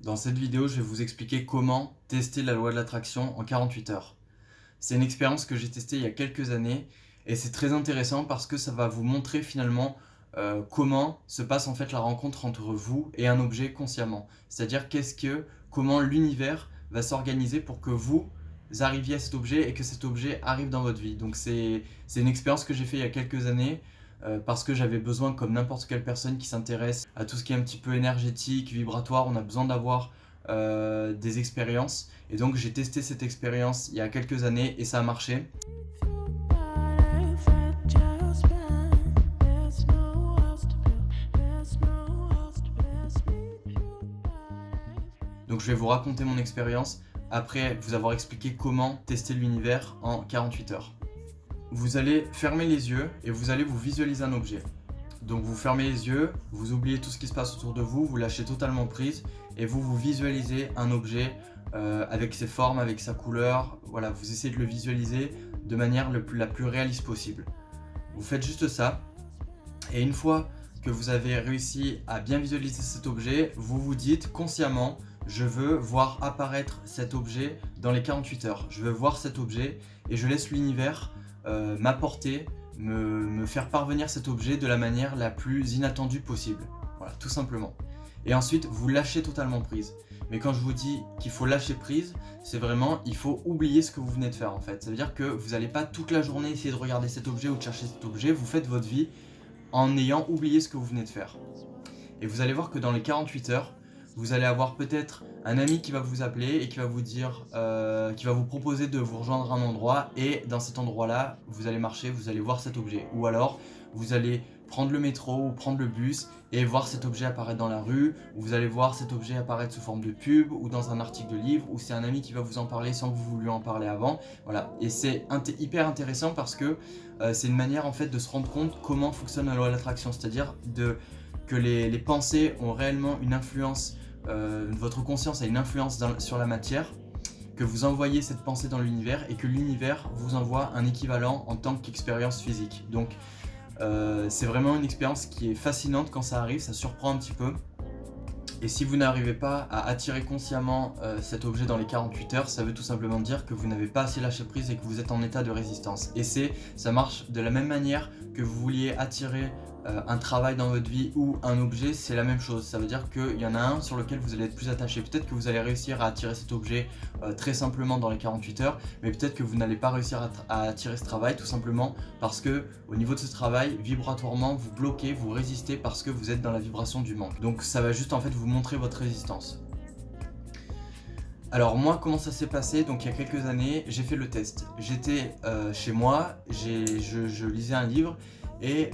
Dans cette vidéo, je vais vous expliquer comment tester la loi de l'attraction en 48 heures. C'est une expérience que j'ai testée il y a quelques années et c'est très intéressant parce que ça va vous montrer finalement comment se passe en fait la rencontre entre vous et un objet consciemment. C'est-à-dire comment l'univers va s'organiser pour que vous arriviez à cet objet et que cet objet arrive dans votre vie. Donc c'est une expérience que j'ai fait il y a quelques années parce que j'avais besoin, comme n'importe quelle personne qui s'intéresse à tout ce qui est un petit peu énergétique, vibratoire, on a besoin d'avoir des expériences. Et donc j'ai testé cette expérience il y a quelques années et ça a marché. Donc je vais vous raconter mon expérience après vous avoir expliqué comment tester l'univers en 48 heures. Vous allez fermer les yeux et vous allez vous visualiser un objet. Donc vous fermez les yeux, vous oubliez tout ce qui se passe autour de vous, vous lâchez totalement prise et vous visualisez un objet avec ses formes, avec sa couleur. Voilà, vous essayez de le visualiser de manière la plus réaliste possible. Vous faites juste ça et une fois que vous avez réussi à bien visualiser cet objet, vous vous dites consciemment: je veux voir apparaître cet objet dans les 48 heures. Je veux voir cet objet et je laisse l'univers m'apporter, me faire parvenir cet objet de la manière la plus inattendue possible. Voilà, tout simplement. Et ensuite, vous lâchez totalement prise. Mais quand je vous dis qu'il faut lâcher prise, c'est vraiment, il faut oublier ce que vous venez de faire en fait. Ça veut dire que vous n'allez pas toute la journée essayer de regarder cet objet ou de chercher cet objet, vous faites votre vie en ayant oublié ce que vous venez de faire. Et vous allez voir que dans les 48 heures, vous allez avoir peut-être un ami qui va vous appeler et qui va vous dire, qui va vous proposer de vous rejoindre à un endroit, et dans cet endroit-là, vous allez marcher, vous allez voir cet objet. Ou alors, vous allez prendre le métro ou prendre le bus et voir cet objet apparaître dans la rue, ou vous allez voir cet objet apparaître sous forme de pub ou dans un article de livre, ou c'est un ami qui va vous en parler sans que vous lui en parlez avant. Voilà, et c'est hyper intéressant parce que c'est une manière en fait de se rendre compte comment fonctionne la loi de l'attraction, c'est-à-dire que les pensées ont réellement une influence, votre conscience a une influence sur la matière, que vous envoyez cette pensée dans l'univers et que l'univers vous envoie un équivalent en tant qu'expérience physique. Donc c'est vraiment une expérience qui est fascinante quand ça arrive, ça surprend un petit peu. Et si vous n'arrivez pas à attirer consciemment cet objet dans les 48 heures, ça veut tout simplement dire que vous n'avez pas assez lâché prise et que vous êtes en état de résistance. Et ça marche de la même manière que vous vouliez attirer un travail dans votre vie ou un objet, c'est la même chose. Ça veut dire qu'il y en a un sur lequel vous allez être plus attaché. Peut-être que vous allez réussir à attirer cet objet très simplement dans les 48 heures, mais peut-être que vous n'allez pas réussir à attirer ce travail tout simplement parce que au niveau de ce travail, vibratoirement, vous bloquez, vous résistez parce que vous êtes dans la vibration du manque. Donc ça va juste en fait vous montrer votre résistance. Alors moi, comment ça s'est passé? Donc il y a quelques années, j'ai fait le test. J'étais chez moi, je lisais un livre et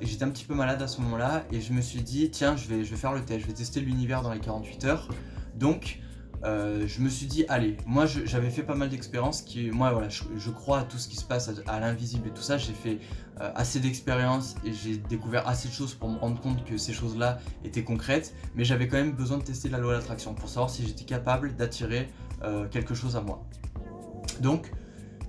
j'étais un petit peu malade à ce moment-là et je me suis dit tiens, je vais faire le test, je vais tester l'univers dans les 48 heures. Donc je me suis dit allez, moi j'avais fait pas mal d'expériences moi voilà, je crois à tout ce qui se passe, à l'invisible et tout ça. J'ai fait assez d'expériences et j'ai découvert assez de choses pour me rendre compte que ces choses-là étaient concrètes, mais j'avais quand même besoin de tester la loi de l'attraction pour savoir si j'étais capable d'attirer quelque chose à moi. Donc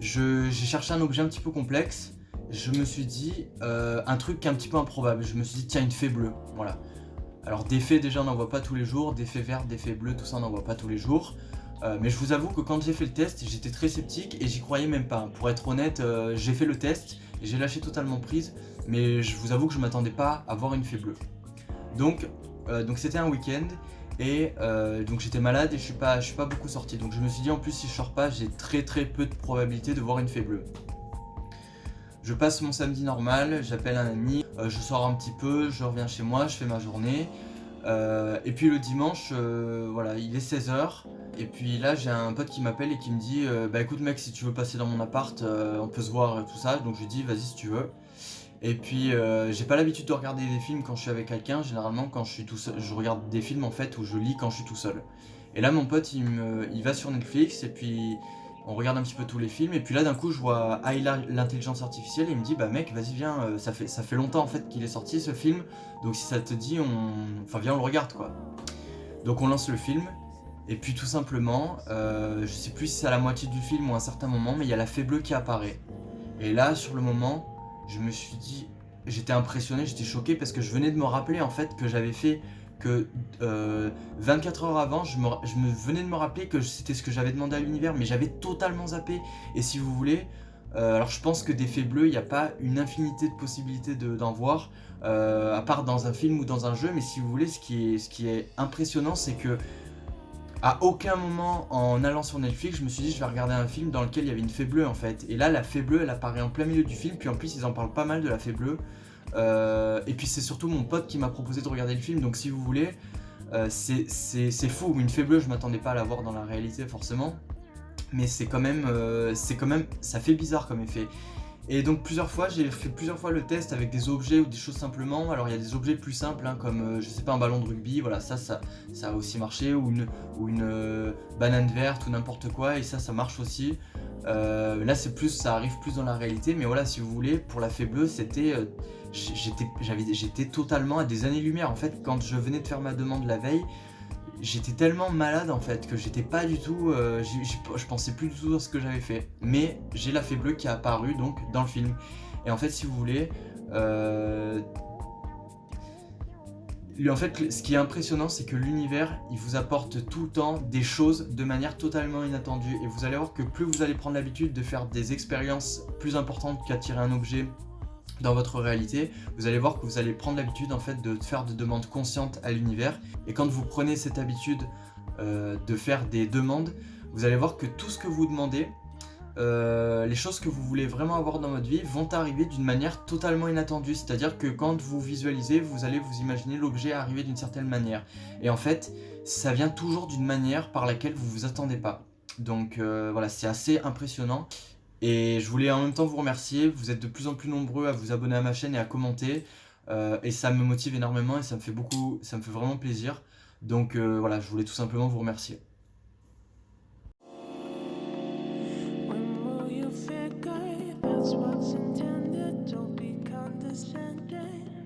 j'ai cherché un objet un petit peu complexe. Je me suis dit un truc un petit peu improbable. Je me suis dit tiens, une fée bleue, voilà. Alors des fées déjà on n'en voit pas tous les jours, des fées vertes, des fées bleues, tout ça on n'en voit pas tous les jours. Mais je vous avoue que quand j'ai fait le test, j'étais très sceptique et j'y croyais même pas. Pour être honnête, j'ai fait le test et j'ai lâché totalement prise, mais je vous avoue que je m'attendais pas à voir une fée bleue. Donc c'était un week-end et donc j'étais malade et je suis pas beaucoup sorti. Donc je me suis dit en plus si je sors pas, j'ai très peu de probabilité de voir une fée bleue. Je passe mon samedi normal, j'appelle un ami, je sors un petit peu, je reviens chez moi, je fais ma journée. Et puis le dimanche, voilà, il est 16h. Et puis là, j'ai un pote qui m'appelle et qui me dit bah écoute mec, si tu veux passer dans mon appart, on peut se voir et tout ça. Donc je lui dis vas-y si tu veux. Et puis j'ai pas l'habitude de regarder des films quand je suis avec quelqu'un. Généralement quand je suis tout seul, je regarde des films en fait où je lis quand je suis tout seul. Et là mon pote il va sur Netflix et puis on regarde un petit peu tous les films. Et puis là d'un coup je vois Ayla l'intelligence artificielle et il me dit bah mec vas-y viens, ça fait longtemps en fait qu'il est sorti ce film. Donc si ça te dit viens on le regarde quoi. Donc on lance le film. Et puis tout simplement, je sais plus si c'est à la moitié du film ou à un certain moment, mais il y a la fée bleue qui apparaît. Et là sur le moment, je me suis dit, j'étais impressionné, j'étais choqué parce que je venais de me rappeler en fait que j'avais fait que 24 heures avant, je me venais de me rappeler que c'était ce que j'avais demandé à l'univers, mais j'avais totalement zappé. Et si vous voulez, alors je pense que des faits bleus, il n'y a pas une infinité de possibilités d'en voir, à part dans un film ou dans un jeu, mais si vous voulez, ce qui est impressionnant, c'est que à aucun moment en allant sur Netflix, je me suis dit je vais regarder un film dans lequel il y avait une fée bleue en fait. Et là, la fée bleue, elle apparaît en plein milieu du film, puis en plus ils en parlent pas mal de la fée bleue. Et puis c'est surtout mon pote qui m'a proposé de regarder le film, donc si vous voulez, c'est fou. Une fée bleue, je m'attendais pas à la voir dans la réalité forcément, mais c'est quand même, ça fait bizarre comme effet. Et donc j'ai fait plusieurs fois le test avec des objets ou des choses simplement. Alors il y a des objets plus simples, hein, comme je sais pas, un ballon de rugby, voilà, ça a aussi marché, ou une banane verte ou n'importe quoi, et ça marche aussi. Là ça arrive plus dans la réalité, mais voilà, si vous voulez, pour la fée bleue, c'était j'étais totalement à des années-lumière. En fait, quand je venais de faire ma demande la veille, j'étais tellement malade en fait que j'étais pas du tout, je pensais plus du tout à ce que j'avais fait. Mais j'ai la fée bleue qui est apparue donc dans le film. Et en fait, si vous voulez, en fait, ce qui est impressionnant, c'est que l'univers, il vous apporte tout le temps des choses de manière totalement inattendue. Et vous allez voir que plus vous allez prendre l'habitude de faire des expériences plus importantes qu'attirer un objet dans votre réalité, vous allez voir que vous allez prendre l'habitude en fait de faire des demandes conscientes à l'univers. Et quand vous prenez cette habitude de faire des demandes, vous allez voir que tout ce que vous demandez, les choses que vous voulez vraiment avoir dans votre vie vont arriver d'une manière totalement inattendue. C'est-à-dire que quand vous visualisez, vous allez vous imaginer l'objet arriver d'une certaine manière. Et en fait, ça vient toujours d'une manière par laquelle vous vous attendez pas. Donc voilà, c'est assez impressionnant. Et je voulais en même temps vous remercier. Vous êtes de plus en plus nombreux à vous abonner à ma chaîne et à commenter. Et ça me motive énormément et ça me fait vraiment plaisir. Donc voilà, je voulais tout simplement vous remercier. When will you figure that's what's intended? Don't be condescending.